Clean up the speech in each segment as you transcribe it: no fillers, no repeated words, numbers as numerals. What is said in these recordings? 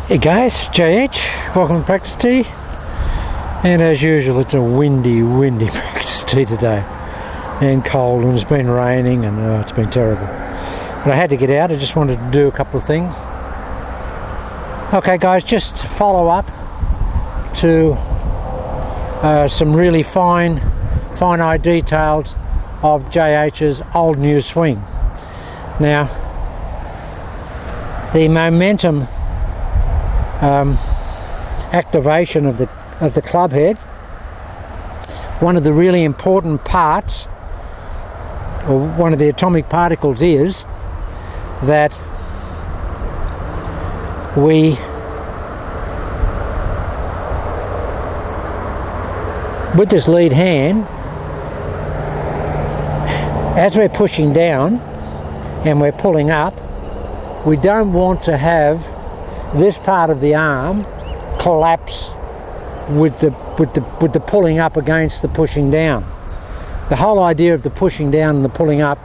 Hey guys, JH, welcome to Practice Tee. And as usual, it's a windy practice tee today. And cold, and it's been raining, and it's been terrible. But I had to get out. I just wanted to do a couple of things. Okay guys, just follow up to some really fine-eyed details of JH's old new swing. Now, the momentum activation of the club head, one of the really important parts, or one of the atomic particles, is that we, with this lead hand, as we're pushing down and we're pulling up, we don't want to have this part of the arm collapse with the pulling up against the pushing down. The whole idea of the pushing down and the pulling up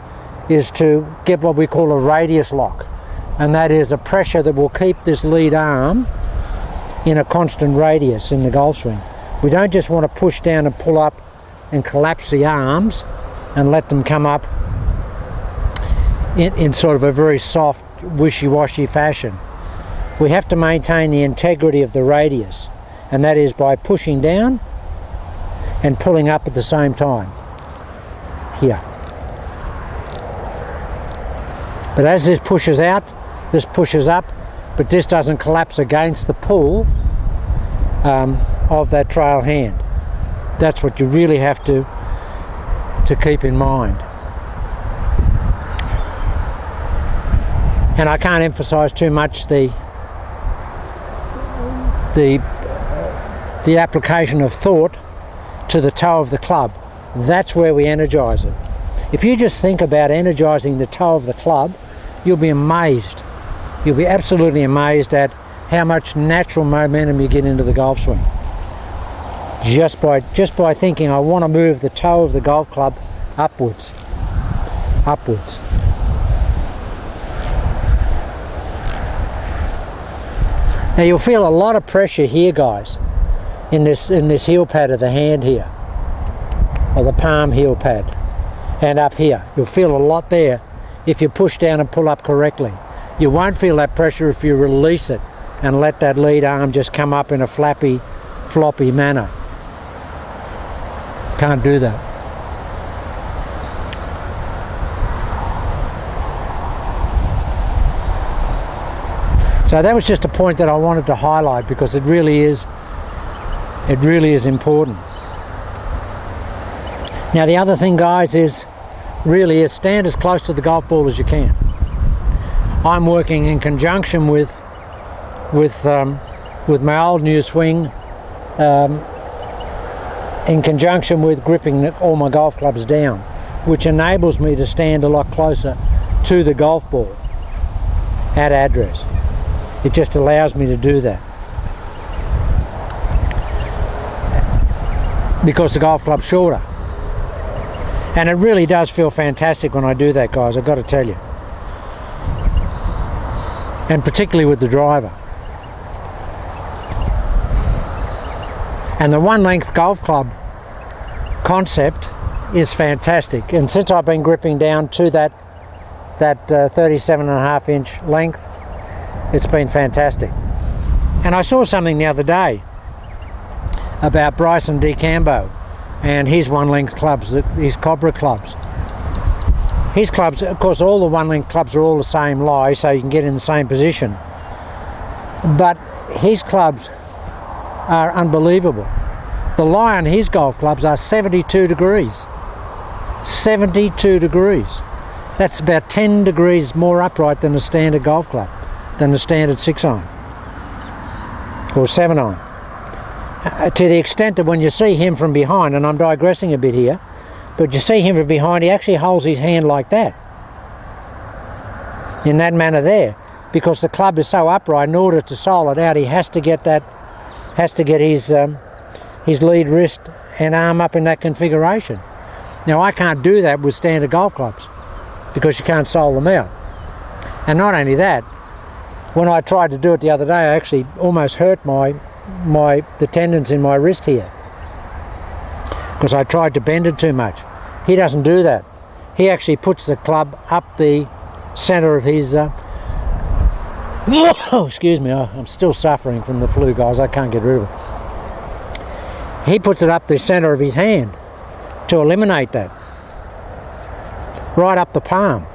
is to get what we call a radius lock, and that is a pressure that will keep this lead arm in a constant radius in the golf swing. We don't just want to push down and pull up and collapse the arms and let them come up in sort of a very soft, wishy-washy fashion. We have to maintain the integrity of the radius, and that is by pushing down and pulling up at the same time. Here. But as this pushes out, this pushes up, but this doesn't collapse against the pull of that trail hand. That's what you really have to keep in mind. And I can't emphasize too much the application of thought to the toe of the club. That's where we energize it. If you just think about energizing the toe of the club, you'll be amazed. You'll be absolutely amazed at how much natural momentum you get into the golf swing. Just by thinking, I want to move the toe of the golf club upwards. Now you'll feel a lot of pressure here, guys, in this heel pad of the hand here, or the palm heel pad, and up here. You'll feel a lot there if you push down and pull up correctly. You won't feel that pressure if you release it and let that lead arm just come up in a floppy manner. Can't do that. So that was just a point that I wanted to highlight, because it really is important. Now the other thing, guys, is stand as close to the golf ball as you can. I'm working in conjunction with my old new swing, in conjunction with gripping all my golf clubs down, which enables me to stand a lot closer to the golf ball at address. It just allows me to do that, because the golf club's shorter. And it really does feel fantastic when I do that, guys, I've got to tell you. And particularly with the driver. And the one-length golf club concept is fantastic. And since I've been gripping down to that 37.5-inch length, it's been fantastic. And I saw something the other day about Bryson DeChambeau and his one-length clubs, his Cobra clubs. His clubs, of course, all the one-length clubs are all the same lie, so you can get in the same position. But his clubs are unbelievable. The lie on his golf clubs are 72 degrees. 72 degrees. That's about 10 degrees more upright than a standard golf club, than the standard 6-iron or 7-iron. To the extent that when you see him from behind, and I'm digressing a bit here, but you see him from behind, he actually holds his hand like that, in that manner there, because the club is so upright. In order to sole it out, he has to get his lead wrist and arm up in that configuration. Now I can't do that with standard golf clubs, because you can't sole them out. And not only that, When I tried to do it the other day, I actually almost hurt the tendons in my wrist here because I tried to bend it too much. He doesn't do that. He actually puts the club up the centre of his oh, excuse me, I'm still suffering from the flu, guys. I can't get rid of it. He puts it up the centre of his hand to eliminate that. Right up the palm,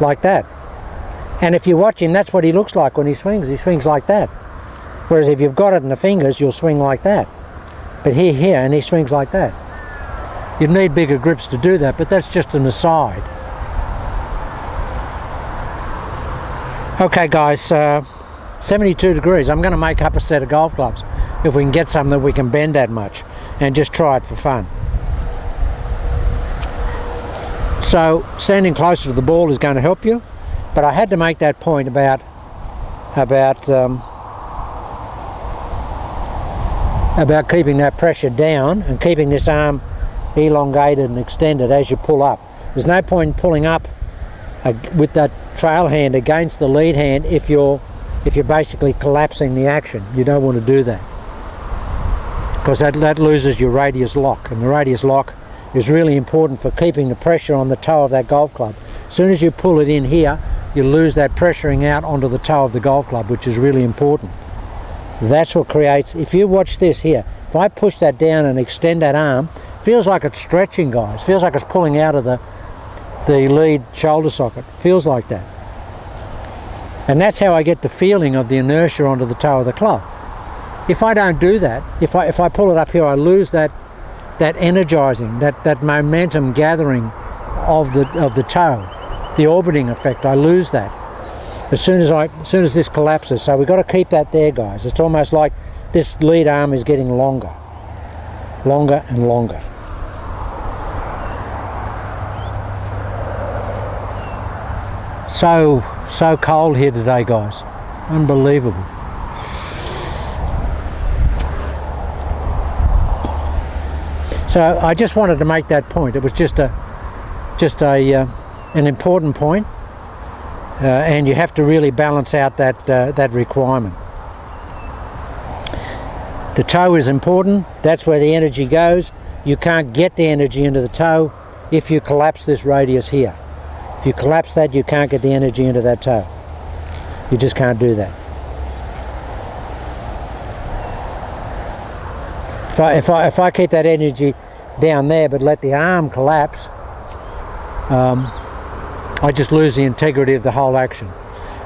like that. And if you watch him, that's what he looks like when he swings. He swings like that. Whereas if you've got it in the fingers, you'll swing like that. But here, and he swings like that. You'd need bigger grips to do that, but that's just an aside. Okay guys, 72 degrees. I'm going to make up a set of golf clubs if we can get some that we can bend that much and just try it for fun. So standing closer to the ball is going to help you, but I had to make that point about keeping that pressure down and keeping this arm elongated and extended as you pull up. There's no point in pulling up with that trail hand against the lead hand if you're basically collapsing the action. You don't want to do that because that loses your radius lock, and the radius lock is really important for keeping the pressure on the toe of that golf club. As soon as you pull it in here, you lose that pressuring out onto the toe of the golf club, which is really important. That's what creates, if you watch this here, if I push that down and extend that arm, feels like it's stretching, guys. Feels like it's pulling out of the lead shoulder socket. Feels like that. And that's how I get the feeling of the inertia onto the toe of the club. If I don't do that, if I pull it up here, I lose that energizing, that momentum gathering of the toe, the orbiting effect. I lose that as soon as this collapses. So we've got to keep that there, guys. It's almost like this lead arm is getting longer and longer. So cold here today, guys. Unbelievable. So I just wanted to make that point. It was just an important point, and you have to really balance out that requirement. The toe is important. That's where the energy goes. You can't get the energy into the toe if you collapse this radius here. If you collapse that, you can't get the energy into that toe. You just can't do that. If I keep that energy down there but let the arm collapse, I just lose the integrity of the whole action.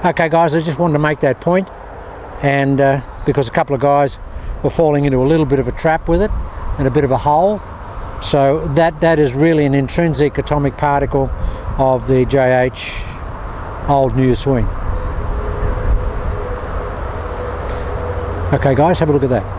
Okay guys, I just wanted to make that point, and because a couple of guys were falling into a little bit of a trap with it and a bit of a hole. So that is really an intrinsic atomic particle of the JH old new swing. Okay guys, have a look at that.